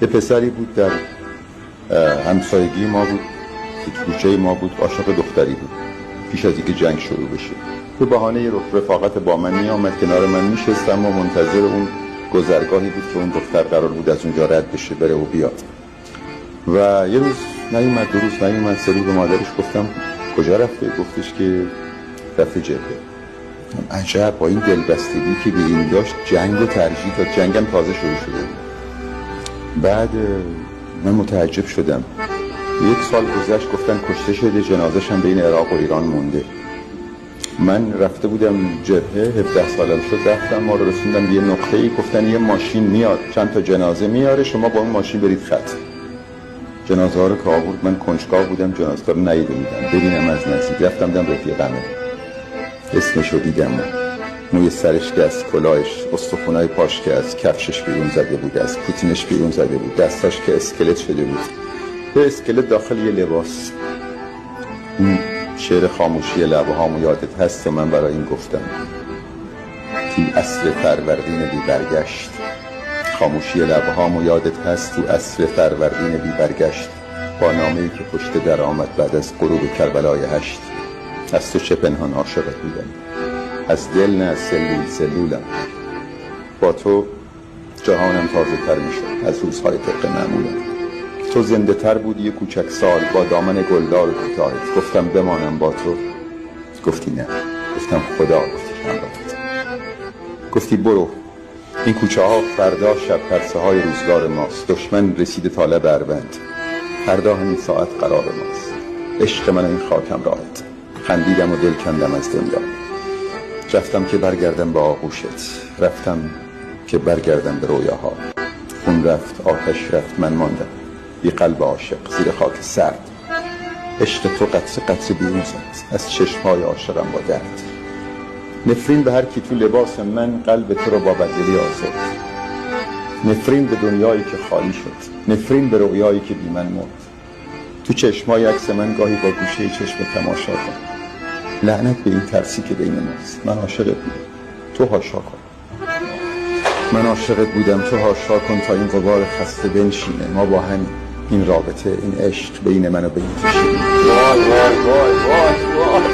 یه پسری بود در همسایگی ما بود، کوچه ما بود، عاشق دختری بود پیش از اینکه جنگ شروع بشه. به بهانه رفاقت با من می آمد کنار من میشستم و منتظر اون گذرگاهی بود که اون دختر قرار بود از اونجا رد بشه بره و بیاد. و یه روز نیومد، دو روز نیومد، سه روز به مادرش گفتم کجا رفته؟ گفتش که رفته جبهه. عجب، با این دلبستگی که به این داشت جنگ و ترجیح داد. جنگم تازه شروع شده بود. بعد من متعجب شدم. 1 سال گذشت، گفتن کشته شده، جنازش هم بین عراق و ایران مونده. من رفته بودم جبهه، 17 سالم شد، رفتم، ما رو رسوندم به یه نقطه‌ای، گفتن یه ماشین میاد چند تا جنازه میاره، شما با اون ماشین برید خط. جنازه ها رو که آورد، من کنجکاو بودم جنازه رو ندیده بودم، ببینم از نزدیک. رفتم دیدم رفیقمه، اسمشو دیدم، موی سرش که از کلاهش، استخونای پاش که از کفشش بیرون زده بود، از پوتینش بیرون زده بود، دستاش که اسکلت شده بود، یه اسکلت داخل یه لباس. این شعر خاموشی لبه هامو یادت هست و من برای این گفتم تو عصر فروردین بی برگشت. خاموشی لبه هامو یادت هست تو عصر فروردین بی برگشت، با نامه‌ای که پشت در آمد بعد از غروب کربلای 8. از تو چه پنهان عاشقت بودم، از دل نه از سلول سلولم. با تو جهانم تازه تر میشد از روزهای طبق معمولم. تو زنده تر بودی یه کوچک سال با دامن گلدار کوتاهت. گفتم بمانم با تو، گفتی نه. گفتم خدا، گفتی همراهت. گفتی برو، این کوچه ها فردا شب پرسه های روزگار ماست. دشمن رسیده تا لب اروند، فردا همین ساعت قرار ماست. عشق من این خاکم راهت. خندیدم و دل کندم از دنیا. رفتم که برگردم به آغوشت، رفتم که برگردم به رویاها. خون رفت، آتش رفت، من ماندم بی قلب عاشق زیر خاک سرد. عشق تو قطره قطره بیرون زد از چشمهای عاشقم با درد. نفرین به هر کی تو لباس من قلب تو رو با بدلی آزرد. نفرین به دنیایی که خالی شد، نفرین به رویایی که بی من مرد. تو چشمای عکس من گاهی با گوشه چشم تماشا کن. لعنت به این ترسی که بین ماست. من عاشقت بودم، تو هاشا کن. من عاشقت بودم، تو هاشا کن تا این غبار خسته بنشینه. ما با هم این رابطه، این عشق بین من و بین تو شیرینه. وای وای وای وای وای.